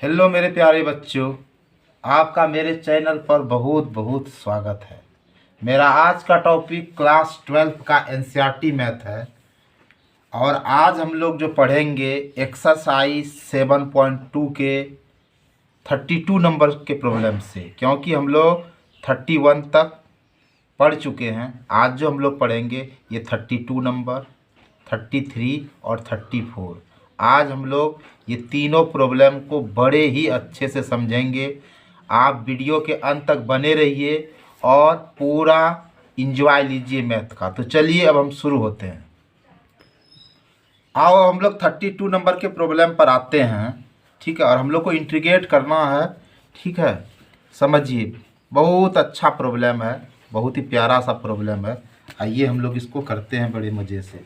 Hello मेरे प्यारे बच्चों, आपका मेरे चैनल पर बहुत बहुत स्वागत है। मेरा आज का टॉपिक क्लास 12 का एनसीईआरटी मैथ है और आज हम लोग जो पढ़ेंगे एक्सरसाइज 7.2 के 32 नंबर के प्रॉब्लम से, क्योंकि हम लोग 31 तक पढ़ चुके हैं। आज जो हम लोग पढ़ेंगे ये 32 नंबर, 33 और 34। आज हम लोग ये तीनों प्रॉब्लम को बड़े ही अच्छे से समझेंगे। आप वीडियो के अंत तक बने रहिए और पूरा इंजॉय लीजिए मैथ का। तो चलिए अब हम शुरू होते हैं। आओ हम लोग 32 नंबर के प्रॉब्लम पर आते हैं। ठीक है, और हम लोग को इंटीग्रेट करना है। ठीक है, समझिए, बहुत अच्छा प्रॉब्लम है, बहुत ही प्यारा सा प्रॉब्लम है। आइए हम लोग इसको करते हैं बड़े मज़े से।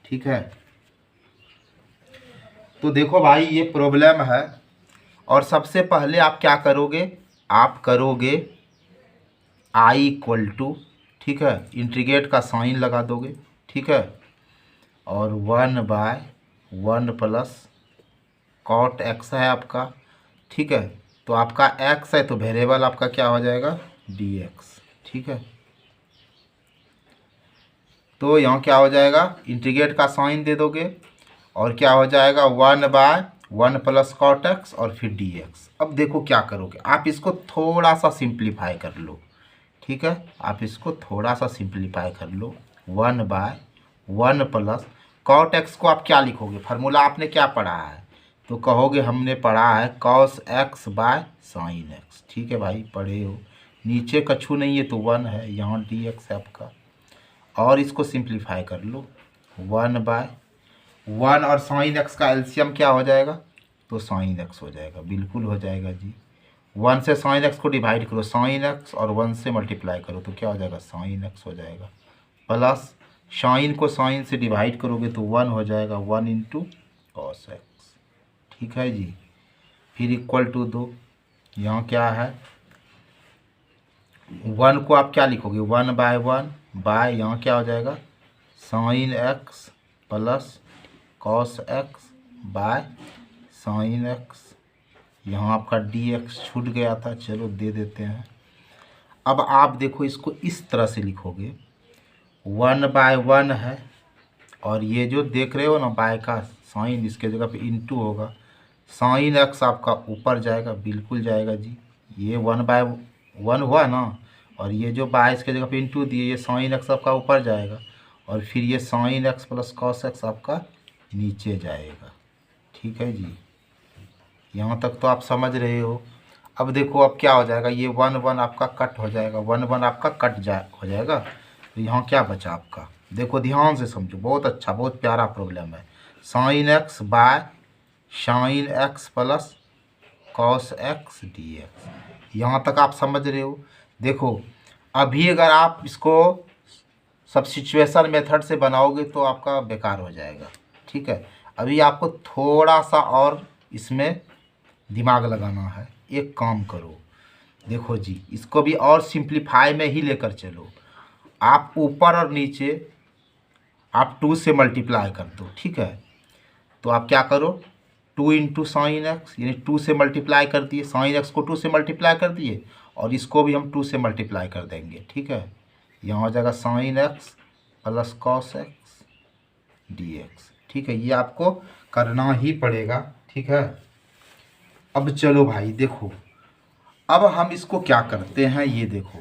ठीक है, तो देखो भाई ये प्रॉब्लम है और सबसे पहले आप क्या करोगे, आप करोगे आई इक्वल टू, ठीक है, इंटीग्रेट का साइन लगा दोगे। ठीक है, और 1/1 प्लस कॉट एक्स है आपका। ठीक है, तो आपका एक्स है तो वेरिएबल आपका क्या हो जाएगा, डी एक्स। ठीक है, तो यहाँ क्या हो जाएगा, इंटीग्रेट का साइन दे दोगे और क्या हो जाएगा 1/1 प्लस कॉट एक्स और फिर डी एक्स। अब देखो क्या करोगे, आप इसको थोड़ा सा सिंप्लीफाई कर लो। ठीक है, आप इसको थोड़ा सा सिंप्लीफाई कर लो। 1/1 प्लस कॉट एक्स को आप क्या लिखोगे, फार्मूला आपने क्या पढ़ा है, तो कहोगे हमने पढ़ा है cos x by sine x. ठीक है भाई, पढ़े हो, नीचे कछु नहीं है तो 1 है, यहाँ डी एक्स है आपका। और इसको सिंप्लीफाई कर लो, 1/1 और साइन एक्स का एलसीएम क्या हो जाएगा, तो साइन एक्स हो जाएगा, बिल्कुल हो जाएगा जी। 1 से साइन एक्स को डिवाइड करो, साइन एक्स, और 1 से मल्टीप्लाई करो तो क्या हो जाएगा, साइन एक्स हो जाएगा। प्लस साइन को साइन से डिवाइड करोगे तो 1 हो जाएगा, 1 इंटू कॉस एक्स। ठीक है जी, फिर इक्वल टू दो, यहाँ क्या है, 1 को आप क्या लिखोगे, 1/1 बाय यहाँ क्या हो जाएगा, sign x plus cos x by sine x. यहाँ आपका डी एक्स छूट गया था, चलो दे देते हैं। अब आप देखो इसको इस तरह से लिखोगे, 1/1 है और ये जो देख रहे हो ना बाय का साइन, इसके जगह पे इंटू होगा, साइन एक्स आपका ऊपर जाएगा, बिल्कुल जाएगा जी। ये 1/1 हुआ ना, और ये जो बाय इसके जगह पे इंटू दिए, ये साइन एक्स आपका ऊपर जाएगा और फिर ये sign x plus cos x आपका नीचे जाएगा। ठीक है जी, यहाँ तक तो आप समझ रहे हो। अब देखो अब क्या हो जाएगा, ये 1/1 आपका कट हो जाएगा, 1/1 आपका हो जाएगा, तो यहाँ क्या बचा आपका, देखो ध्यान से समझो, बहुत अच्छा बहुत प्यारा प्रॉब्लम है। Sine x by sine x plus cos x d x, यहाँ तक आप समझ रहे हो। देखो अभी अगर आप इसको सब्स्टिट्यूशन मेथड से बनाओगे तो आपका बेकार हो जाएगा। ठीक है, अभी आपको थोड़ा सा और इसमें दिमाग लगाना है। एक काम करो, देखो जी, इसको भी और सिंप्लीफाई में ही लेकर चलो। आप ऊपर और नीचे आप 2 से मल्टीप्लाई कर दो। ठीक है, तो आप क्या करो, 2 इंटू साइन एक्स, यानी 2 से मल्टीप्लाई कर दिए, साइन एक्स को 2 से मल्टीप्लाई कर दिए और इसको भी हम 2 से मल्टीप्लाई कर देंगे। ठीक है, यहाँ हो जाएगा sign x plus cos x d x. ठीक है, ये आपको करना ही पड़ेगा। ठीक है, अब चलो भाई देखो, अब हम इसको क्या करते हैं, ये देखो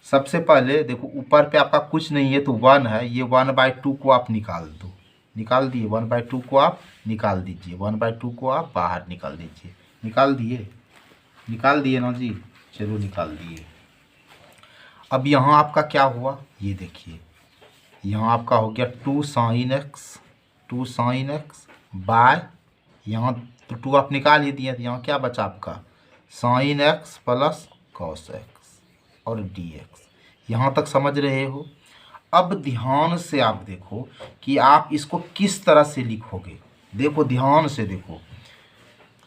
सबसे पहले देखो ऊपर पे आपका कुछ नहीं है तो 1 है, ये 1/2 को आप निकाल दो, निकाल दिए, 1/2 को आप निकाल दीजिए, 1/2 को आप बाहर निकाल दीजिए, निकाल दिए ना जी, चलो निकाल दिए। अब यहाँ आपका क्या हुआ, ये देखिए, यहाँ आपका हो गया 2 साइन एक्स बाय, यहाँ तो 2 आप निकाल ही दिए, तो यहाँ क्या बचा आपका, sign x plus cos x और डी एक्स। यहाँ तक समझ रहे हो। अब ध्यान से आप देखो कि आप इसको किस तरह से लिखोगे, देखो ध्यान से देखो,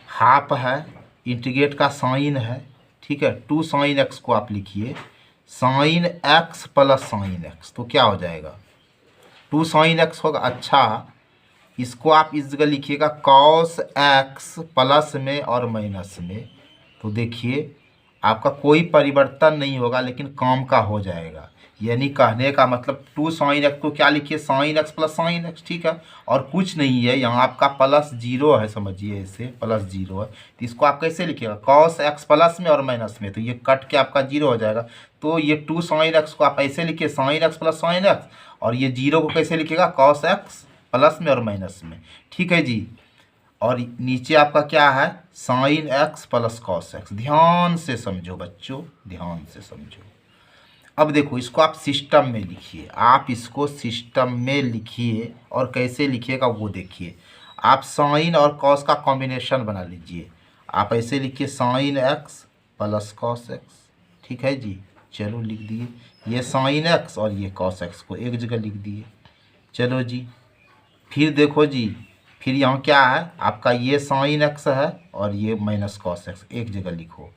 हाफ है, इंटीग्रेट का साइन है। ठीक है, 2 साइन एक्स को आप लिखिए sign x plus sine x, तो क्या हो जाएगा, 2 साइन एक्स होगा। अच्छा, इसको आप इस जगह लिखिएगा कॉस एक्स प्लस में और माइनस में। तो देखिए आपका कोई परिवर्तन नहीं होगा लेकिन काम का हो जाएगा। यानी कहने का मतलब 2 साइन एक्स को क्या लिखिए, sign x plus sine x, ठीक है। और कुछ नहीं है, यहाँ आपका प्लस जीरो है, समझिए इसे प्लस जीरो है। तो इसको आप कैसे लिखिएगा, कॉस एक्स प्लस में और माइनस में, तो ये कट के आपका जीरो हो जाएगा। तो ये 2 साइन एक्स को आप ऐसे लिखिए sign x plus sine x, और ये जीरो को कैसे लिखिएगा, कॉस एक्स प्लस में और माइनस में, ठीक है जी। और नीचे आपका क्या है, sine x plus cos x. ध्यान से समझो बच्चों, ध्यान से समझो। अब देखो इसको आप सिस्टम में लिखिए, आप इसको सिस्टम में लिखिए और कैसे लिखिएगा वो देखिए। आप साइन और कॉस का कॉम्बिनेशन बना लीजिए। आप ऐसे लिखिए sign x plus cos x, ठीक है जी। चलो लिख दिए, ये साइन एक्स और ये कॉस एक्स को एक जगह लिख दिए। चलो जी, फिर देखो जी, फिर यहाँ क्या है आपका, ये साइन एक्स है और ये माइनस कॉस एक्स, एक जगह लिखो।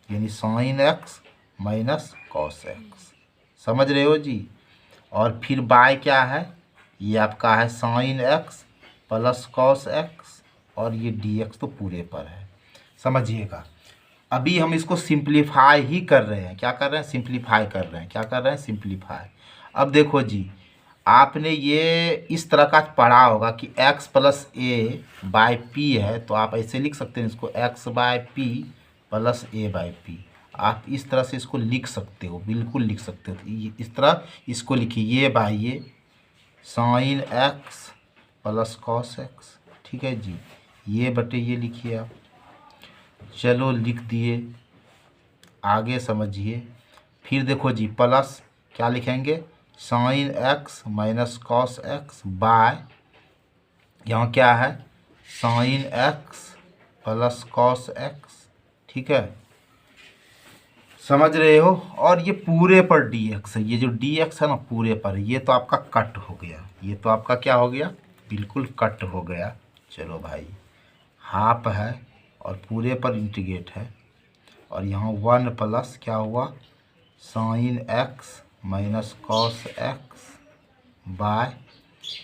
यानी sign x minus cos x, समझ रहे हो जी। और फिर बाय क्या है, ये आपका है sine x plus cos x, और ये डी एक्स तो पूरे पर है, समझिएगा। अभी हम इसको सिंप्लीफाई ही कर रहे हैं, क्या कर रहे हैं, सिंप्लीफाई कर रहे हैं, क्या कर रहे हैं, सिंप्लीफाई। अब देखो जी, आपने ये इस तरह का पढ़ा होगा कि x plus A by P है, तो आप ऐसे लिख सकते हैं इसको x by P plus A by P. आप इस तरह से इसको लिख सकते हो, बिल्कुल लिख सकते हो। तो इस तरह इसको लिखिए, ये बाई ये sign x plus cos x, ठीक है जी। ये बटे ये लिखिए आप। चलो लिख दिए, आगे समझिए। फिर देखो जी, प्लस क्या लिखेंगे, sine x minus cos x by, यहाँ क्या है, sine x plus cos x, ठीक है, समझ रहे हो। और ये पूरे पर डी एक्स है, ये जो डी एक्स है ना पूरे पर, ये तो आपका कट हो गया, ये तो आपका क्या हो गया, बिल्कुल कट हो गया। चलो भाई, हाफ है और पूरे पर इंटीग्रेट है, और यहाँ 1 प्लस क्या हुआ, sine x minus cos x by,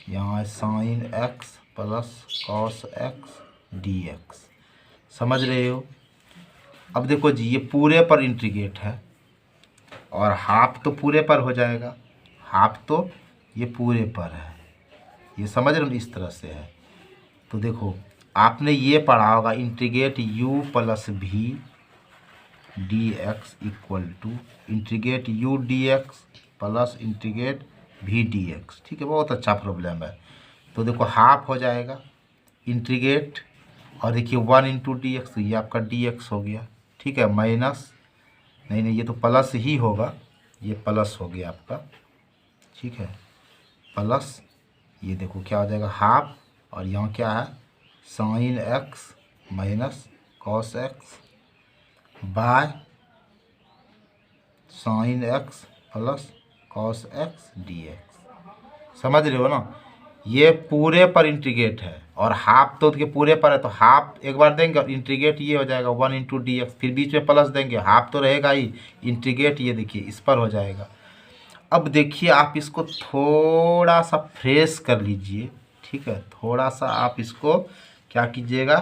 यहाँ sine x plus cos x d x, समझ रहे हो। अब देखो जी, ये पूरे पर इंटीग्रेट है और हाफ तो पूरे पर हो जाएगा, हाफ तो ये पूरे पर है, ये समझ रहे हो, इस तरह से है। तो देखो आपने ये पढ़ा होगा, integrate u plus v d x equal to integrate u d x plus integrate v d x, ठीक है, बहुत अच्छा प्रॉब्लम है। तो देखो हाफ हो जाएगा इंटीग्रेट, और देखिए 1 इंटू डी एक्स, तो ये आपका डी एक्स हो गया, ठीक है, माइनस नहीं नहीं, ये तो प्लस ही होगा, ये प्लस हो गया आपका, ठीक है, प्लस ये देखो क्या हो जाएगा हाफ, और यहाँ क्या है, sine x minus cos x by sine x plus cos x d x, समझ रहे हो ना। ये पूरे पर इंटीग्रेट है और हाफ तो के पूरे पर है, तो हाफ एक बार देंगे और इंटीग्रेट ये हो जाएगा 1 इंटू डी एक्स, फिर बीच में प्लस देंगे, हाफ तो रहेगा ही, इंटीग्रेट ये देखिए इस पर हो जाएगा। अब देखिए आप इसको थोड़ा सा फ्रेश कर लीजिए, ठीक है, थोड़ा सा आप इसको क्या कीजिएगा,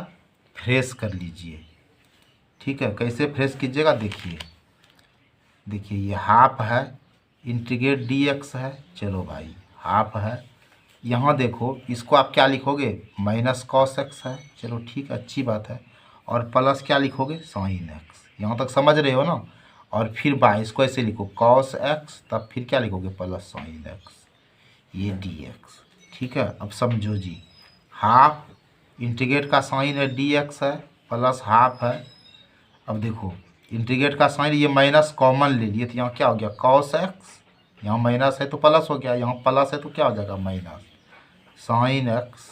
फ्रेश कर लीजिए, ठीक है। कैसे फ्रेश कीजिएगा, देखिए देखिए, ये हाफ है इंटीग्रेट डी एक्स है, चलो भाई हाफ है, यहाँ देखो इसको आप क्या लिखोगे, माइनस कॉस एक्स है, चलो ठीक है, अच्छी बात है, और प्लस क्या लिखोगे, साइन एक्स, यहाँ तक समझ रहे हो ना। और फिर बाय इसको ऐसे लिखो कॉस एक्स, तब फिर क्या लिखोगे, प्लस साइन एक्स, ये डी एक्स, ठीक है। अब समझो जी, हाफ इंटीग्रेट का साइन है डी एक्स है, प्लस हाफ है। अब देखो इंटीग्रेट का साइन, ये माइनस कॉमन ले लिए, तो यहाँ क्या हो गया, कॉस एक्स, यहाँ माइनस है तो प्लस हो गया, यहाँ प्लस है तो क्या हो जाएगा, माइनस साइन एक्स,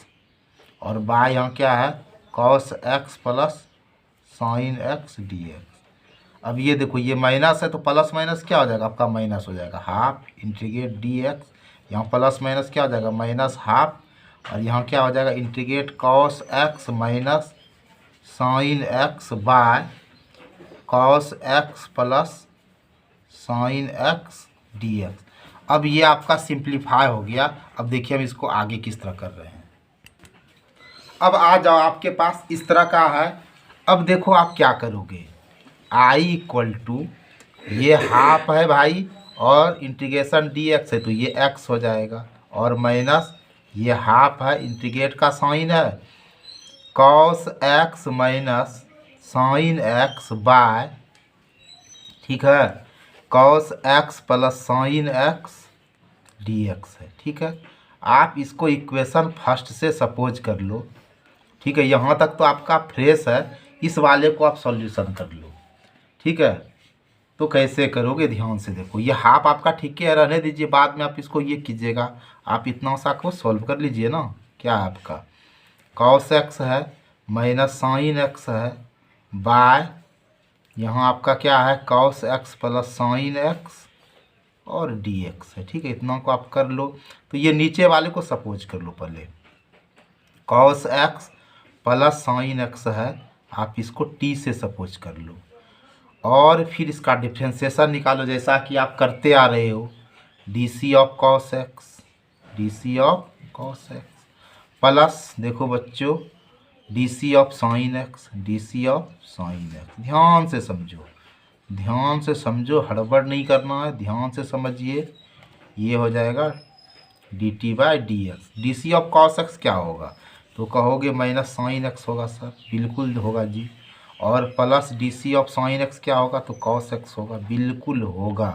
और बाय यहाँ क्या है, cos x plus sine x d x. अब ये देखो ये माइनस है तो प्लस माइनस क्या हो जाएगा, आपका माइनस हो जाएगा, हाफ इंटीग्रेट डी एक्स, यहाँ प्लस माइनस क्या हो जाएगा, माइनस हाफ, और यहाँ क्या हो जाएगा, integrate cos x minus sine x by cos x plus sine x d x. अब ये आपका सिंप्लीफाई हो गया। अब देखिए हम इसको आगे किस तरह कर रहे हैं। अब आ जाओ, आपके पास इस तरह का है। अब देखो आप क्या करोगे, आई इक्वल टू ये हाफ है भाई, और इंटीग्रेशन डी एक्स है तो ये एक्स हो जाएगा, और माइनस ये हाफ है, इंटीग्रेट का साइन है, cos x minus sine x by, ठीक है, cos x plus sine x d x है। ठीक है, आप इसको इक्वेशन फर्स्ट से सपोज कर लो। ठीक है, यहाँ तक तो आपका फ्रेश है, इस वाले को आप सॉल्यूशन कर लो। ठीक है, तो कैसे करोगे ध्यान से देखो, ये हाफ आपका ठीक है, रहने दीजिए, बाद में आप इसको ये कीजिएगा। आप इतना सा को सॉल्व कर लीजिए ना। क्या है आपका, कॉस एक्स है माइनस साइन एक्स है बाय, यहाँ आपका क्या है, cos x plus sine x और डी एक्स है। ठीक है, इतना को आप कर लो। तो ये नीचे वाले को सपोज कर लो पहले, cos x plus sine x है, आप इसको टी से सपोज कर लो, और फिर इसका डिफ्रेंशिएशन निकालो जैसा कि आप करते आ रहे हो, d c of cos x, d c of cos x plus, देखो बच्चों, d c of sine x, d c of sine x. ध्यान से समझो, ध्यान से समझो, हड़बड़ नहीं करना है, ध्यान से समझिए। ये हो जाएगा d t by d x. D c of cos x क्या होगा, तो कहोगे माइनस साइन एक्स होगा सर, बिल्कुल होगा जी। और plus d c of sine x क्या होगा, तो कॉस एक्स होगा, बिल्कुल होगा।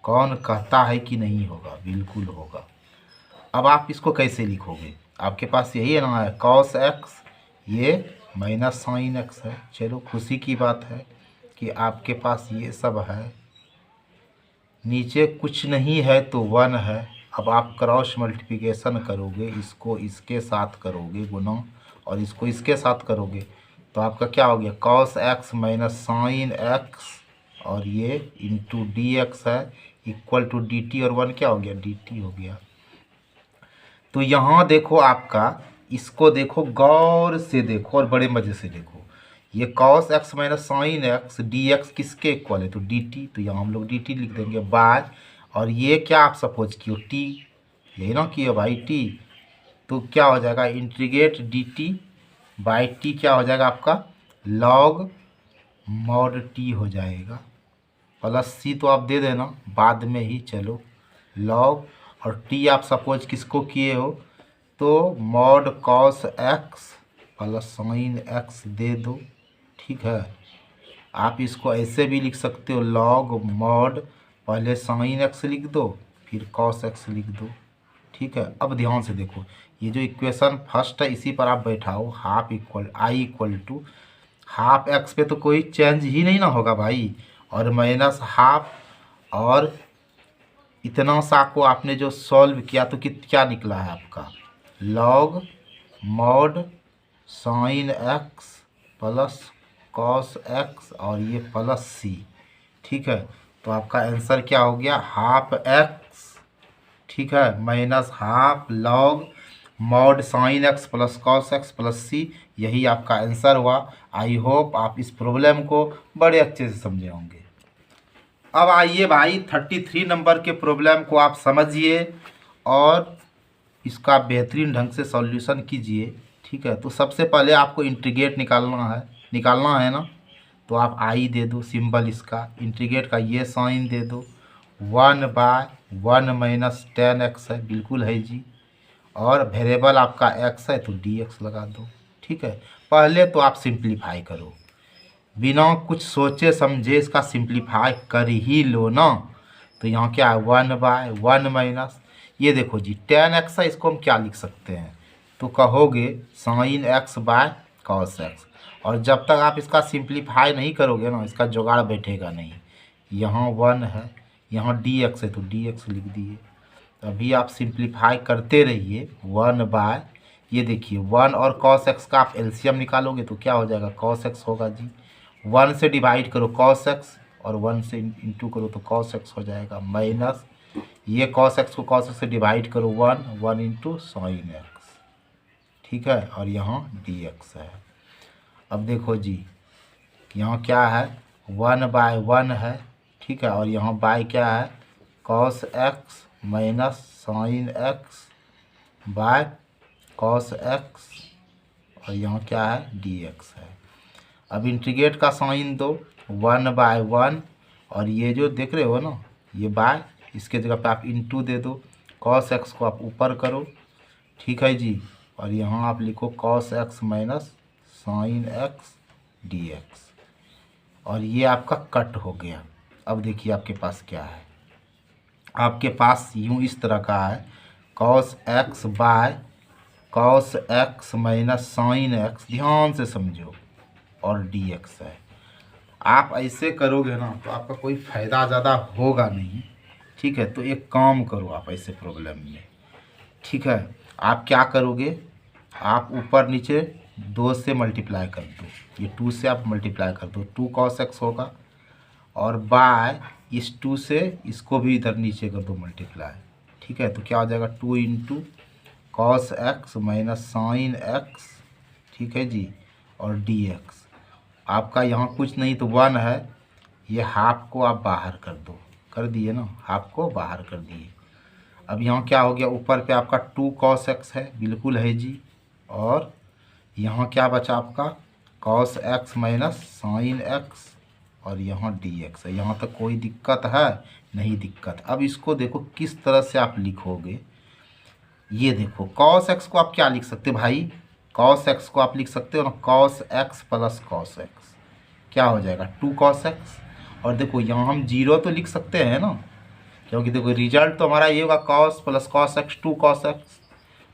कौन कहता है कि नहीं होगा, बिल्कुल होगा। अब आप इसको कैसे लिखोगे, आपके पास यही है ना, है कॉस एक्स, ये माइनस साइन एक्स है। चलो खुशी की बात है कि आपके पास ये सब है, नीचे कुछ नहीं है तो वन है। अब आप क्रॉस मल्टीप्लिकेशन करोगे, इसको इसके साथ करोगे गुना, और इसको इसके साथ करोगे, तो आपका क्या हो गया, cos x minus sine x, और ये इंटू डी एक्स है, इक्वल टू डी टी, और वन क्या हो गया, डी टी हो गया। तो यहाँ देखो आपका, इसको देखो गौर से देखो और बड़े मज़े से देखो, ये cos x minus sine x d x किसके इक्वल है, तो डी टी, तो यहाँ हम लोग डी टी लिख देंगे बाय, और ये क्या आप सपोज किए टी, यही ना किए भाई टी, तो क्या हो जाएगा, integrate D t by T, क्या हो जाएगा आपका लॉग मॉड टी हो जाएगा, प्लस सी तो आप दे देना बाद में ही, चलो लॉग, और टी आप सपोज किसको किए हो, तो mod cos x plus sine x दे दो। ठीक है, आप इसको ऐसे भी लिख सकते हो, लॉग मॉड, पहले साइन एक्स लिख दो फिर कॉस एक्स लिख दो। ठीक है, अब ध्यान से देखो, ये जो इक्वेशन फर्स्ट है इसी पर आप बैठाओ, half equal I equal to half x पे तो कोई चेंज ही नहीं ना होगा भाई, और माइनस हाफ, और इतना सा को आपने जो सॉल्व किया तो क्या निकला है आपका, log mod sine x plus cos x, और ये प्लस सी। ठीक है, तो आपका आंसर क्या हो गया, हाफ एक्स, ठीक है, minus half log mod sine x plus cos x plus C, यही आपका आंसर हुआ। आई होप आप इस प्रॉब्लम को बड़े अच्छे से समझे होंगे। अब आइए भाई 33 नंबर के प्रॉब्लम को आप समझिए और इसका बेहतरीन ढंग से सॉल्यूशन कीजिए। ठीक है, तो सबसे पहले आपको इंटीग्रेट निकालना है ना, तो आप आई दे दो सिंबल इसका, इंटीग्रेट का ये साइन दे दो, 1/1 माइनस 10x है, बिल्कुल है जी, और वेरिएबल आपका x है तो dx लगा दो। ठीक है, पहले तो आप सिंप्लीफाई करो, बिना कुछ सोचे समझे इसका सिंप्लीफाई कर ही लो ना। तो यहाँ क्या है, 1/1 माइनस, ये देखो जी 10x है, इसको हम क्या लिख सकते हैं, तो कहोगे sign x by cos x, और जब तक आप इसका सिंप्लीफाई नहीं करोगे ना, इसका जुगाड़ बैठेगा नहीं। यहाँ 1 है, यहाँ dx है तो dx लिख दिए। अभी आप सिंप्लीफाई करते रहिए, 1/, ये देखिए 1 और कॉस एक्स का आप एलसीएम निकालोगे तो क्या हो जाएगा, कॉस एक्स होगा जी, 1 से डिवाइड करो कॉस एक्स, और 1 से इंटू करो तो कॉस एक्स हो जाएगा, माइनस ये कॉस एक्स को कॉस एक्स से डिवाइड करो 1 इंटू साइन एक्स। ठीक है, और यहाँ dx है। अब देखो जी, यहाँ क्या है, 1/1 है। ठीक है, और यहाँ बाय क्या है, cos x minus sine x by cos x और यहाँ क्या है dx है। अब इंटीग्रेट का साइन दो 1/1 और ये जो देख रहे हो ना ये बाय, इसके जगह पे आप इंटू दे दो, cos x को आप ऊपर करो, ठीक है जी, और यहाँ आप लिखो cos x minus sine x dx और ये आपका कट हो गया। अब देखिए आपके पास क्या है, आपके पास यूँ इस तरह का है cos x by cos x minus sine x, ध्यान से समझो, और dx है। आप ऐसे करोगे ना तो आपका कोई फ़ायदा ज़्यादा होगा नहीं, ठीक है। तो एक काम करो आप ऐसे प्रॉब्लम में, ठीक है, आप क्या करोगे, आप ऊपर नीचे 2 से मल्टीप्लाई कर दो, ये 2 से आप मल्टीप्लाई कर दो, 2 cos x होगा, और बाय इस 2 से इसको भी इधर नीचे कर दो मल्टीप्लाई, ठीक है। तो क्या हो जाएगा 2 into cos x minus sine x, ठीक है जी, और dx। आपका यहाँ कुछ नहीं तो 1 है, ये हाफ को आप बाहर कर दो, कर दिए ना, हाफ को बाहर कर दिए। अब यहाँ क्या हो गया, ऊपर पे आपका 2 cos x है, बिल्कुल है जी, और यहाँ क्या बचा आपका cos x minus sine x और यहाँ dx है। यहाँ तक कोई दिक्कत है नहीं दिक्कत। अब इसको देखो किस तरह से आप लिखोगे, ये देखो cos x को आप क्या लिख सकते हो भाई, cos x को आप लिख सकते हो ना cos x plus cos x, क्या हो जाएगा 2 cos x, और देखो यहाँ हम 0 तो लिख सकते हैं ना, क्योंकि देखो रिजल्ट तो हमारा ये होगा cos plus cos x 2 cos x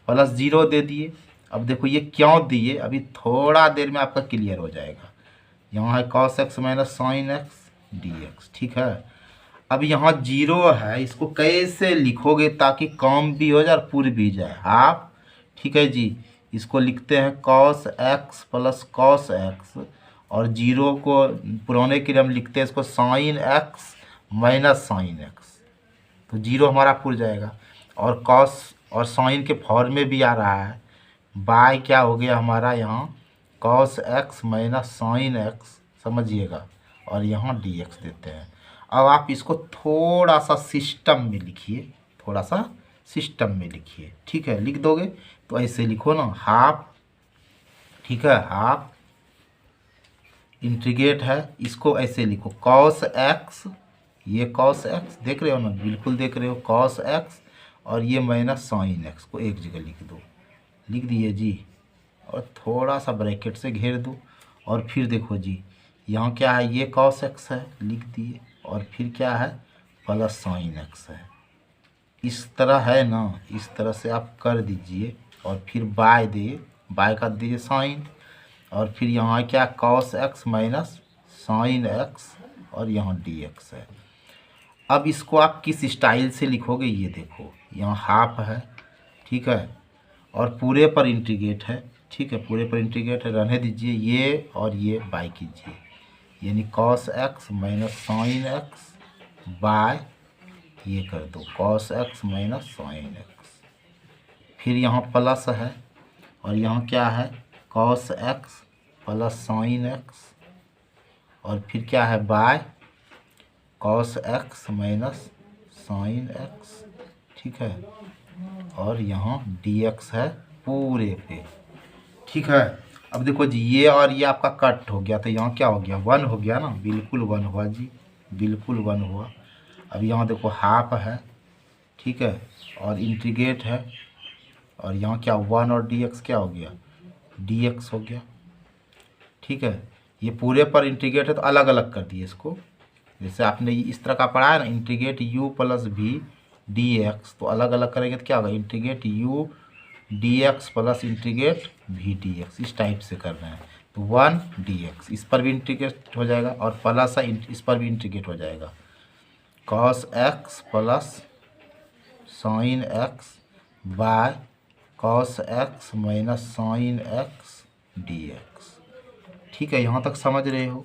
plus 0 दे दिए। अब देखो ये क्यों दिए, अभी थोड़ा देर में आपका क्लियर हो जाएगा। यहाँ है cos x minus sine x dx, ठीक है। अब यहाँ 0 है, इसको कैसे लिखोगे ताकि काम भी हो जाए और पूरी भी जाए आप, ठीक है जी। इसको लिखते हैं cos x plus cos x, और 0 को पुराने के लिए हम लिखते हैं इसको sine x minus sine x, तो 0 हमारा पूर जाएगा, और cos और साइन के फॉर्म में भी आ रहा है, बाय क्या हो गया हमारा यहाँ cos x minus sine x, समझिएगा, और यहाँ dx देते हैं। अब आप इसको थोड़ा सा सिस्टम में लिखिए, थोड़ा सा सिस्टम में लिखिए, ठीक है। लिख दोगे तो ऐसे लिखो ना हाफ, ठीक है, हाफ इंटीग्रेट है, इसको ऐसे लिखो cos x, ये cos x देख रहे हो ना, बिल्कुल देख रहे हो cos x, और ये माइनस साइन x को एक जगह लिख दो, लिख दिए जी, और थोड़ा सा ब्रैकेट से घेर दो, और फिर देखो जी यहाँ क्या है, ये cos x है, लिख दिए, और फिर क्या है प्लस साइन x है। इस तरह है ना, इस तरह से आप कर दीजिए, और फिर बाय दिए, बाय कर दीजिए साइन, और फिर यहाँ क्या cos x minus sine x, और यहाँ dx है। अब इसको आप किस स्टाइल से लिखोगे, ये देखो यहाँ हाफ है, ठीक है, और पूरे पर इंटीग्रेट है, ठीक है, पूरे पर इंटीग्रेट है, रहने दीजिए ये, और ये बाय कीजिए, यानी cos x minus sine x by ये कर दो cos x minus sine x, फिर यहाँ प्लस है, और यहाँ क्या है cos x plus sine x, और फिर क्या है by cos x minus sine x, ठीक है, और यहाँ dx है पूरे पे, ठीक है। अब देखो जी ये और ये आपका कट हो गया, तो यहाँ क्या हो गया 1 हो गया ना, बिल्कुल 1 हुआ जी, बिल्कुल 1 हुआ। अब यहाँ देखो हाफ है, ठीक है, और इंटीग्रेट है, और यहाँ क्या 1 और dx क्या हो गया dx हो गया, ठीक है। ये पूरे पर इंटीग्रेट है तो अलग अलग कर दिए इसको, जैसे आपने इस तरह का पढ़ा है ना integrate u plus v dx, तो अलग अलग करेंगे तो क्या होगा integrate u dx plus integrate v dx, इस टाइप से कर रहे हैं। तो 1 dx इस पर भी इंटीग्रेट हो जाएगा, और प्लस इस पर भी इंटीग्रेट हो जाएगा cos x plus sine x by cos x minus sine x dx, ठीक है। यहाँ तक समझ रहे हो,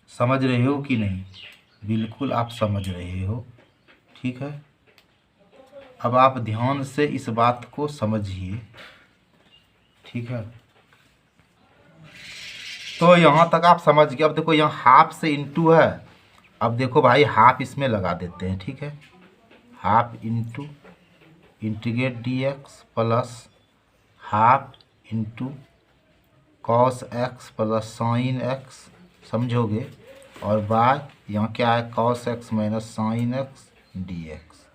समझ रहे हो कि नहीं, बिल्कुल आप समझ रहे हो, ठीक है। अब आप ध्यान से इस बात को समझिए, ठीक है। तो यहाँ तक आप समझ गए। अब देखो यहाँ हाफ से इंटू है, अब देखो भाई हाफ इसमें लगा देते हैं, ठीक है, half into integrate dx plus half into cos x plus sine x, समझोगे, और बाय यहाँ क्या है cos x minus sine x d x.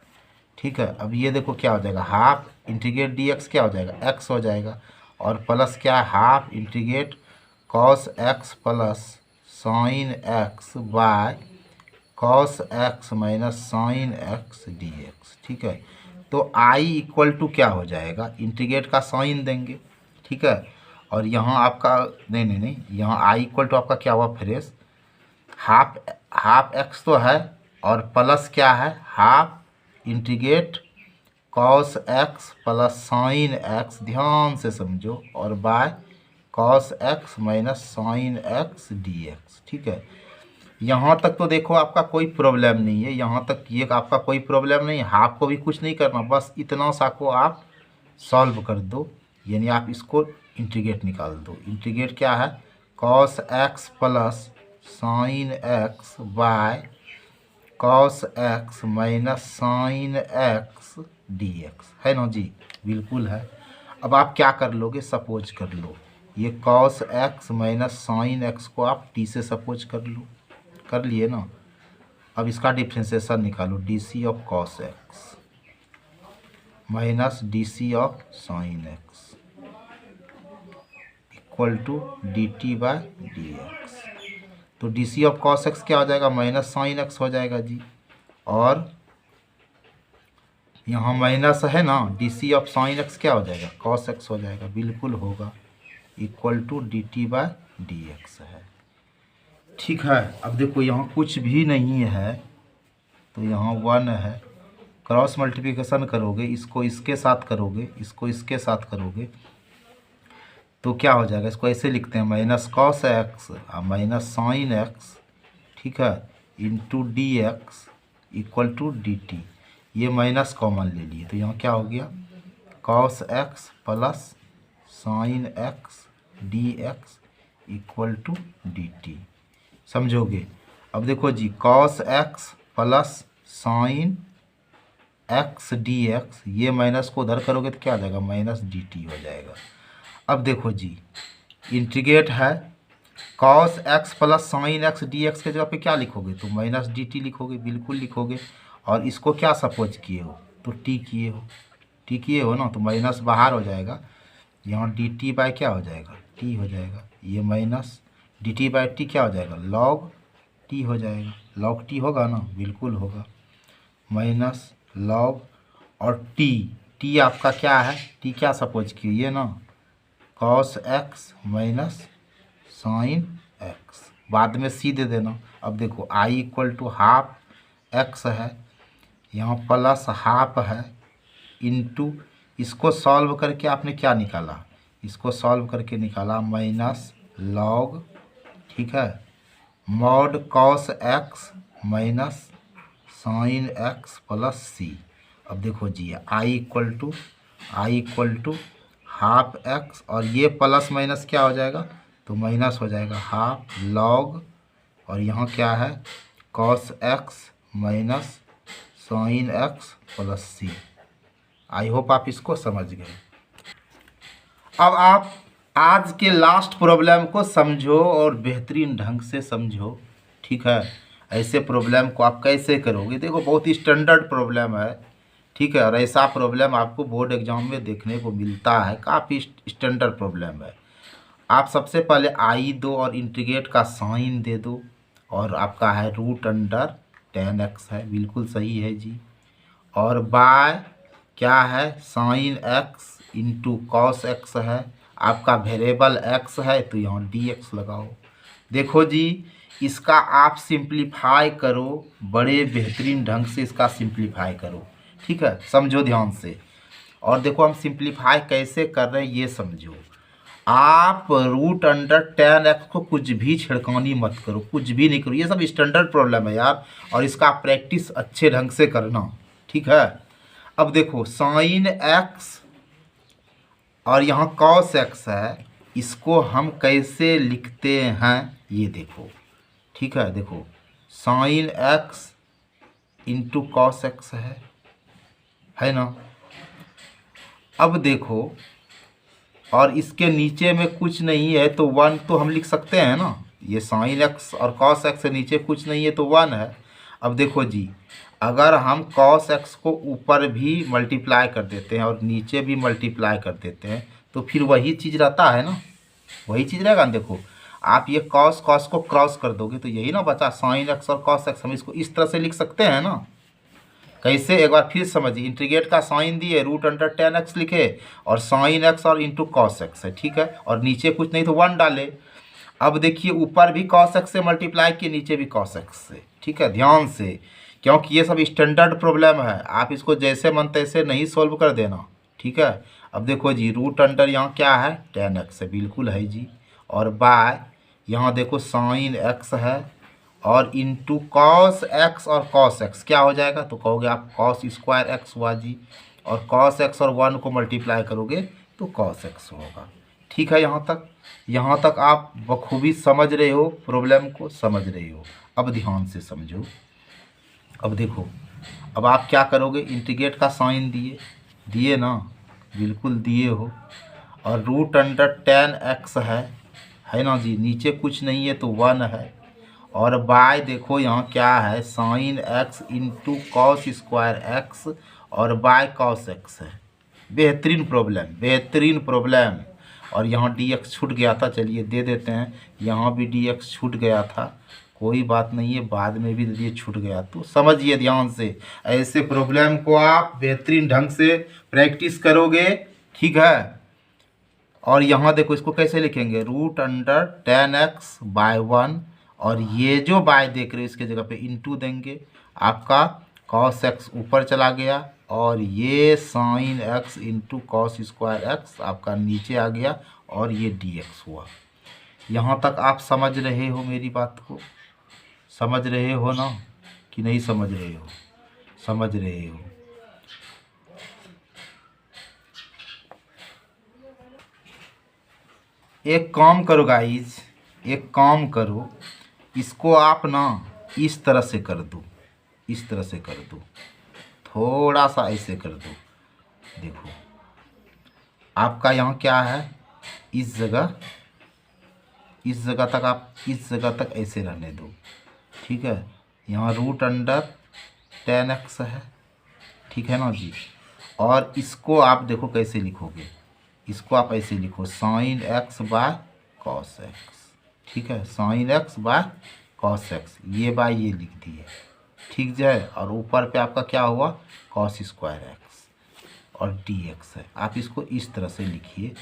ठीक है, अब ये देखो क्या हो जाएगा, हाफ इंटीग्रेट डी एक्स क्या हो जाएगा एक्स हो जाएगा, और प्लस क्या है half integrate cos x plus sine x by cos x minus sine x d x. ठीक है, तो आई इक्वल टू क्या हो जाएगा, इंटीग्रेट का साइन देंगे। ठीक है, और यहाँ आपका नहीं, यहाँ आई इक्वल टू आपका क्या हुआ फ्रेश, हाफ एक्स तो है, और प्लस क्या है half integrate cos x plus sine x, ध्यान से समझो, और by cos x minus sine x d x. ठीक है, यहाँ तक तो देखो आपका कोई प्रॉब्लम नहीं है, यहाँ तक ये आपका कोई प्रॉब्लम नहीं है, हाफ को भी कुछ नहीं करना, बस इतना सा को आप सॉल्व कर दो, यानी आप इसको इंटीग्रेट निकाल दो। इंटीग्रेट क्या है cos x plus sine x by cos x minus sine x d x, है ना जी, बिल्कुल है। अब आप क्या कर लोगे, सपोज कर लो, ये cos x minus sine x को आप टी से सपोज कर लो, कर लिए ना। अब इसका डिफ्रेंसिएशन निकालो, d c of cos x minus d c of sine x equal to d t by d x. तो d c of cos x क्या हो जाएगा, माइनस साइन एक्स हो जाएगा जी, और यहाँ माइनस है ना, d c of sine x क्या हो जाएगा कॉस एक्स हो जाएगा, बिल्कुल होगा, equal to d t by d x है। ठीक है, अब देखो यहाँ कुछ भी नहीं है, तो यहाँ 1 है, क्रॉस मल्टीप्लिकेशन करोगे, इसको इसके साथ करोगे, इसको इसके साथ करोगे, तो क्या हो जाएगा, इसको ऐसे लिखते हैं minus cos x minus sine x, ठीक है, into d x equal to d t. ये माइनस कॉमन ले लिए, तो यहाँ क्या हो गया cos x plus sine x d x equal to d t, समझोगे। अब देखो जी cos x plus sine x d x, ये माइनस को उधर करोगे तो क्या आ जाएगा माइनस डी टी हो जाएगा। अब देखो जी इंटीग्रेट है cos x plus sine x d x के जगह पे क्या लिखोगे, तो माइनस डी टी लिखोगे, बिल्कुल लिखोगे, और इसको क्या सपोज किए हो, तो टी किए हो, टी किए हो ना, तो माइनस बाहर हो जाएगा, यहाँ डी टी बाय क्या हो जाएगा टी हो जाएगा, ये minus d t by t क्या हो जाएगा लॉग टी हो जाएगा, लॉग टी होगा ना, बिल्कुल होगा, माइनस लॉग और टी आपका क्या है, टी क्या सपोज किए ये ना cos x minus sine x, बाद में सी दे देना। अब देखो आई इक्वल टू हाफ एक्स है, यहाँ प्लस हाफ है, इनटू इसको सॉल्व करके आपने क्या निकाला, इसको सॉल्व करके निकाला माइनस लॉग, ठीक है, mod cos x minus sine x plus C. अब देखो जी I equal to half x, और ये प्लस माइनस क्या हो जाएगा, तो माइनस हो जाएगा हाफ लॉग, और यहाँ क्या है cos x minus sine x plus c. I hope आप इसको समझ गए। अब आप आज के लास्ट प्रॉब्लम को समझो और बेहतरीन ढंग से समझो, ठीक है। ऐसे प्रॉब्लम को आप कैसे करोगे, देखो बहुत ही स्टैंडर्ड प्रॉब्लम है, ठीक है, और ऐसा प्रॉब्लम आपको बोर्ड एग्जाम में देखने को मिलता है, काफ़ी स्टैंडर्ड प्रॉब्लम है। आप सबसे पहले आई दो और इंटीग्रेट का साइन दे दो, और आपका है रूट अंडर 10x है, बिल्कुल सही है जी, और बाय क्या है sine x into cos x है, आपका वेरिएबल x है, तो यहाँ dx लगाओ। देखो जी इसका आप सिंप्लीफाई करो, बड़े बेहतरीन ढंग से इसका सिंप्लीफाई करो, ठीक है, समझो ध्यान से। और देखो हम सिंप्लीफाई कैसे कर रहे हैं ये समझो। आप रूट अंडर 10x को कुछ भी छिड़कानी मत करो, कुछ भी नहीं करो, ये सब स्टैंडर्ड प्रॉब्लम है यार, और इसका प्रैक्टिस अच्छे ढंग से करना, ठीक है। अब देखो साइन एक्स और यहाँ कॉस एक्स है, इसको हम कैसे लिखते हैं ये देखो, ठीक है। देखो sine x into cos x है ना। अब देखो और इसके नीचे में कुछ नहीं है तो 1 तो हम लिख सकते हैं ना। ये साइन एक्स और कॉस एक्स से नीचे कुछ नहीं है तो 1 है। अब देखो जी, अगर हम कॉस एक्स को ऊपर भी मल्टीप्लाई कर देते हैं और नीचे भी मल्टीप्लाई कर देते हैं तो फिर वही चीज़ रहता है ना, वही चीज़ रहेगा ना। देखो आप ये कॉस कॉस को क्रॉस कर दोगे तो यही ना बचा साइन एक्स और कॉस एक्स। हम इसको इस तरह से लिख सकते हैं ना। कैसे, एक बार फिर समझिए। इंटीग्रेट का साइन दिए, √10x लिखे और साइन एक्स और इंटू कॉस एक्स है, ठीक है। और नीचे कुछ नहीं तो 1 डाले। अब देखिए ऊपर भी कॉस एक्स से मल्टीप्लाई किए, नीचे भी कॉस एक्स से, ठीक है। ध्यान से, क्योंकि ये सब स्टैंडर्ड प्रॉब्लम है, आप इसको जैसे मन तैसे नहीं सोल्व कर देना, ठीक है। अब देखो जी, √अंडर यहाँ क्या है 10x है, बिल्कुल है जी। और बाय यहाँ देखो साइन एक्स है और इंटू कॉस एक्स और कॉस एक्स क्या हो जाएगा तो कहोगे आप कॉस स्क्वायर एक्स हुआ जी। और कॉस एक्स और 1 को मल्टीप्लाई करोगे तो कॉस एक्स होगा, ठीक है। यहाँ तक आप बखूबी समझ रहे हो, प्रॉब्लम को समझ रहे हो। अब ध्यान से समझो। अब देखो, अब आप क्या करोगे, इंटीग्रेट का साइन दिए ना, बिल्कुल दिए हो। और √10x है ना जी। नीचे कुछ नहीं है तो 1 है। और बाय देखो यहाँ क्या है, sine x into cos square x और बाय कॉस एक्स है। बेहतरीन प्रॉब्लम, बेहतरीन प्रॉब्लम। और यहाँ dx छूट गया था, चलिए दे देते हैं। यहाँ भी dx छूट गया था, कोई बात नहीं है, बाद में भी ये छूट गया तो समझिए ध्यान से। ऐसे प्रॉब्लम को आप बेहतरीन ढंग से प्रैक्टिस करोगे, ठीक है। और यहाँ देखो इसको कैसे लिखेंगे, √10x/1 और ये जो बाय देख रहे हो इसके जगह पे इंटू देंगे। आपका कॉस एक्स ऊपर चला गया और ये sine x into cos square x आपका नीचे आ गया और ये dx हुआ। यहाँ तक आप समझ रहे हो मेरी बात को, समझ रहे हो ना कि नहीं समझ रहे हो? समझ रहे हो। एक काम करो गाइज, एक काम करो, इसको आप ना इस तरह से कर दो, इस तरह से कर दो, थोड़ा सा ऐसे कर दो। देखो आपका यहाँ क्या है, इस जगह तक आप इस जगह तक ऐसे रहने दो, ठीक है। यहाँ √10x है, ठीक है ना जी। और इसको आप देखो कैसे लिखोगे, इसको आप ऐसे लिखो sign x by cos x, ठीक है। Sine x by cos x, ये बाय ये लिख दिए, ठीक है। और ऊपर पे आपका क्या हुआ, कॉस स्क्वायर एक्स और dx है। आप इसको इस तरह से लिखिए,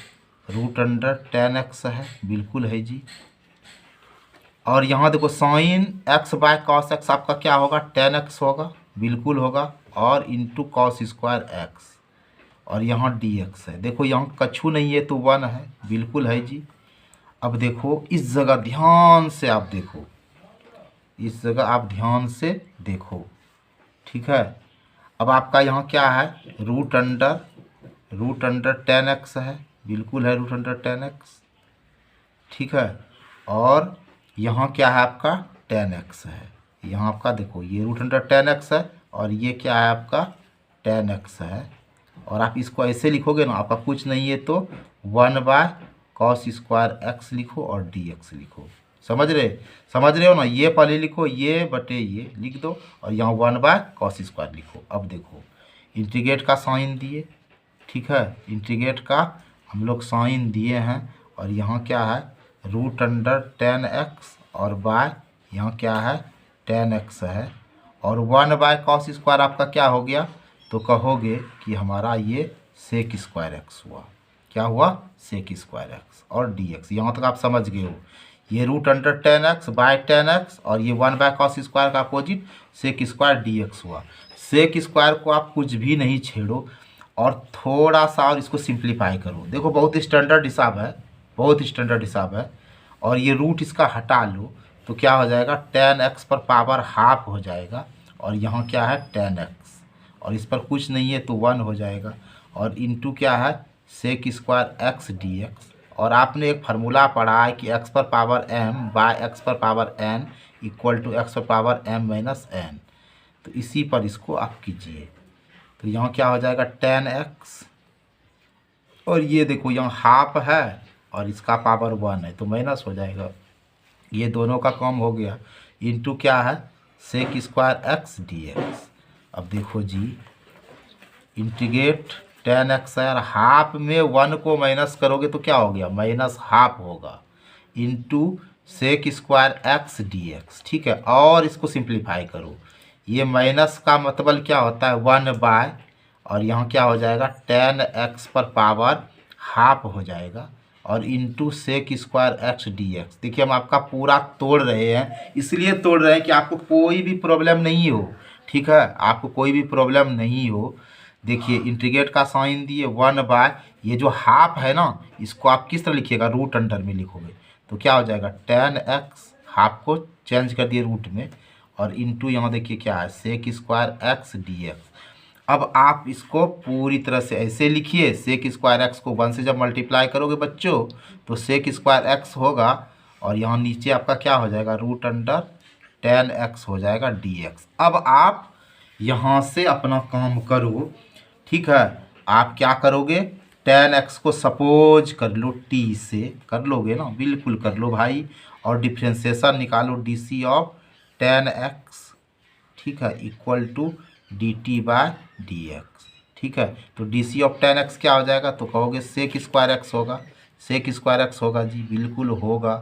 √10x है, बिल्कुल है जी। और यहाँ देखो sign x by cos x आपका क्या होगा, 10x होगा, बिल्कुल होगा। और इंटू कॉस स्क्वायर एक्स और यहाँ dx है। देखो यहाँ कछु नहीं है तो 1 है, बिल्कुल है जी। अब देखो इस जगह ध्यान से आप देखो, इस जगह आप ध्यान से देखो, ठीक है। अब आपका यहाँ क्या है, √10x है, बिल्कुल है √10x, ठीक है। और यहाँ क्या है आपका 10x है। यहाँ आपका देखो ये √10x है और ये क्या है आपका 10x है। और आप इसको ऐसे लिखोगे ना, आपका कुछ नहीं है तो 1/cos स्क्वायर एक्स लिखो और dx लिखो। समझ रहे हो ना। ये पहले लिखो, ये बटे ये लिख दो और यहाँ 1/cos स्क्वायर लिखो। अब देखो इंटीग्रेट का साइन दिए, ठीक है। इंटीग्रेट का हम लोग साइन दिए हैं और यहाँ क्या है √10x और बाय यहाँ क्या है 10x है। और 1/cos स्क्वायर आपका क्या हो गया तो कहोगे कि हमारा ये सेक स्क्वायर एक्स हुआ। क्या हुआ, सेक स्क्वायर एक्स और dx। यहाँ तक आप समझ गए हो। ये √10x बाय 10x और ये 1/cos स्क्वायर का अपोजिट सेक स्क्वायर dx हुआ। सेक स्क्वायर को आप कुछ भी नहीं छेड़ो और थोड़ा सा और इसको सिंप्लीफाई करो। देखो बहुत स्टैंडर्ड हिसाब है, बहुत स्टैंडर्ड हिसाब है। और ये रूट इसका हटा लो तो क्या हो जाएगा 10x पर पावर हाफ हो जाएगा। और यहाँ क्या है 10x और इस पर कुछ नहीं है तो 1 हो जाएगा। और इंटू क्या है सेक स्क्वायर एक्स dx। और आपने एक फार्मूला पढ़ा है कि x पर पावर m बाय x पर power n equal to x पर पावर m माइनस n। तो इसी पर इसको आप कीजिए तो यहाँ क्या हो जाएगा 10x और ये देखो यहाँ हाफ है और इसका पावर 1 है तो माइनस हो जाएगा। ये दोनों का कम हो गया। इंटू क्या है sec square x d x. अब देखो जी इंटीग्रेट टेन एक्स है और हाफ में 1 को माइनस करोगे तो क्या हो गया माइनस हाफ होगा into sec square x d x. ठीक है, और इसको सिंप्लीफाई करो। ये माइनस का मतलब क्या होता है 1 बाय और यहाँ क्या हो जाएगा टेन एक्स पर पावर हाफ हो जाएगा और into sec square x d x. देखिए हम आपका पूरा तोड़ रहे हैं, इसलिए तोड़ रहे हैं कि आपको कोई भी प्रॉब्लम नहीं हो। ठीक है, आपको कोई भी प्रॉब्लम नहीं हो। देखिए इंटीग्रेट का साइन दिए 1 बाय ये जो हाफ है ना इसको आप किस तरह लिखिएगा रूट अंडर में लिखोगे तो क्या हो जाएगा टेन एक्स, हाफ को चेंज कर दिए रूट में और इंटू यहाँ देखिए क्या है sec square x d x. अब आप इसको पूरी तरह से ऐसे लिखिए, सेक स्क्वायर एक्स को 1 से जब मल्टीप्लाई करोगे बच्चों तो सेक स्क्वायर एक्स होगा और यहाँ नीचे आपका क्या हो जाएगा रूट अंडर टेन एक्स हो जाएगा डी एक्स। अब आप यहाँ से अपना काम करो। ठीक है, आप क्या करोगे टेन एक्स को सपोज कर लो टी से, कर लोगे ना, बिल्कुल कर लो भाई, और डिफ्रेंसिएशन निकालो d c of tan x. ठीक है, equal to d t by d x. ठीक है, तो d c of tan x क्या हो जाएगा तो कहोगे सेक स्क्वायर एक्स होगा, सेक स्क्वायर एक्स होगा जी, बिल्कुल होगा,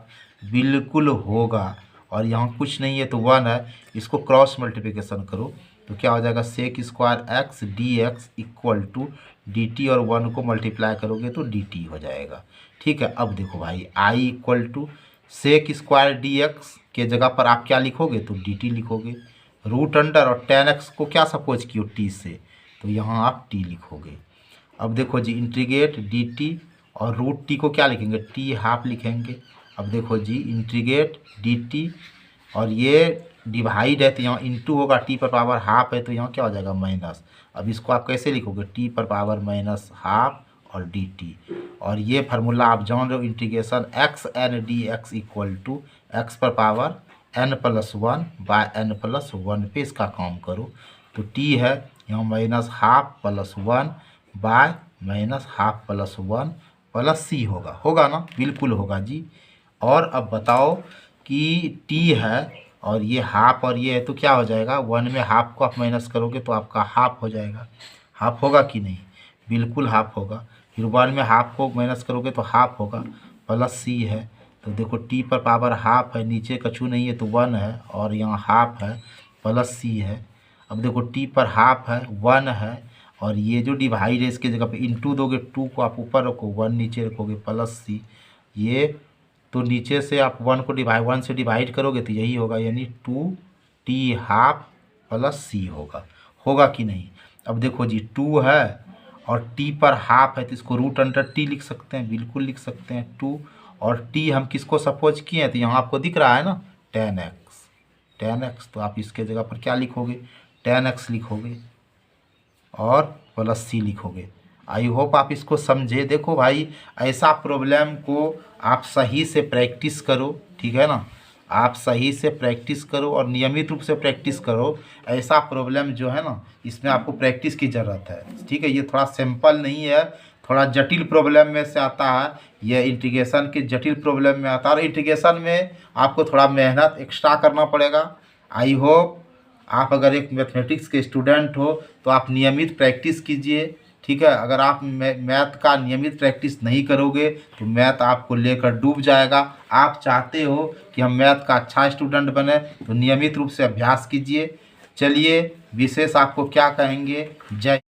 बिल्कुल होगा। और यहाँ कुछ नहीं है तो 1 है, इसको क्रॉस मल्टीप्लिकेशन करो तो क्या हो जाएगा sec square x d x equal to d t और 1 को मल्टीप्लाई करोगे तो डी टी हो जाएगा। ठीक है, अब देखो भाई I equal to sec square d x के जगह पर आप क्या लिखोगे तो डी टी लिखोगे, रूट अंडर और टेन एक्स को क्या सपोज कियो टी से तो यहाँ आप टी लिखोगे। अब देखो जी इंटीग्रेट डी टी और रूट टी को क्या लिखेंगे टी हाफ लिखेंगे। अब देखो जी इंटीग्रेट डी टी और ये डिवाइड है तो यहाँ इंटू होगा, टी पर पावर हाफ है तो यहाँ क्या हो जाएगा माइनस। अब इसको आप कैसे लिखोगे टी पर पावर माइनस हाफ और डी टी, और ये फार्मूला आप जान रहे हो integration x n d x equal to x पर power n plus 1 by n plus 1 पे इसका काम करो तो t है यहाँ minus half plus 1 by minus half plus 1 plus c होगा, होगा ना, बिल्कुल होगा जी। और अब बताओ कि t है और ये हाफ और ये है तो क्या हो जाएगा 1 में हाफ को आप माइनस करोगे तो आपका हाफ हो जाएगा, हाफ होगा कि नहीं, बिल्कुल हाफ होगा। फिर 1 में हाफ को माइनस करोगे तो हाफ होगा, प्लस c है तो देखो टी पर पावर हाफ है, नीचे कछु नहीं है तो 1 है और यहाँ हाफ है प्लस c है। अब देखो टी पर हाफ है 1 है और ये जो डिवाइड है इसके जगह पे इंटू दोगे, 2 को आप ऊपर रखो 1 नीचे रखोगे प्लस c, ये तो नीचे से आप 1 को 1 से डिवाइड करोगे तो यही होगा यानी 2 टी हाफ प्लस c होगा, होगा कि नहीं। अब देखो जी 2 है और टी पर हाफ है तो इसको रूट अंडर टी लिख सकते हैं, बिल्कुल लिख सकते हैं 2 और टी हम किसको सपोज किए हैं तो यहाँ आपको दिख रहा है ना टेन एक्स, तो आप इसके जगह पर क्या लिखोगे टेन एक्स लिखोगे और प्लस सी लिखोगे। आई होप आप इसको समझे। देखो भाई ऐसा प्रॉब्लम को आप सही से प्रैक्टिस करो, ठीक है ना, आप सही से प्रैक्टिस करो और नियमित रूप से प्रैक्टिस करो। ऐसा प्रॉब्लम जो है ना इसमें आपको प्रैक्टिस की ज़रूरत है, ठीक है। ये थोड़ा सिंपल नहीं है, थोड़ा जटिल प्रॉब्लम में से आता है, यह इंटीग्रेशन के जटिल प्रॉब्लम में आता है और इंटीग्रेशन में आपको थोड़ा मेहनत एक्स्ट्रा करना पड़ेगा। आई होप आप अगर एक मैथमेटिक्स के स्टूडेंट हो तो आप नियमित प्रैक्टिस कीजिए, ठीक है। अगर आप मैथ का नियमित प्रैक्टिस नहीं करोगे तो मैथ आपको लेकर डूब जाएगा। आप चाहते हो कि हम मैथ का अच्छा स्टूडेंट बने तो नियमित रूप से अभ्यास कीजिए। चलिए विशेष आपको क्या कहेंगे, जय।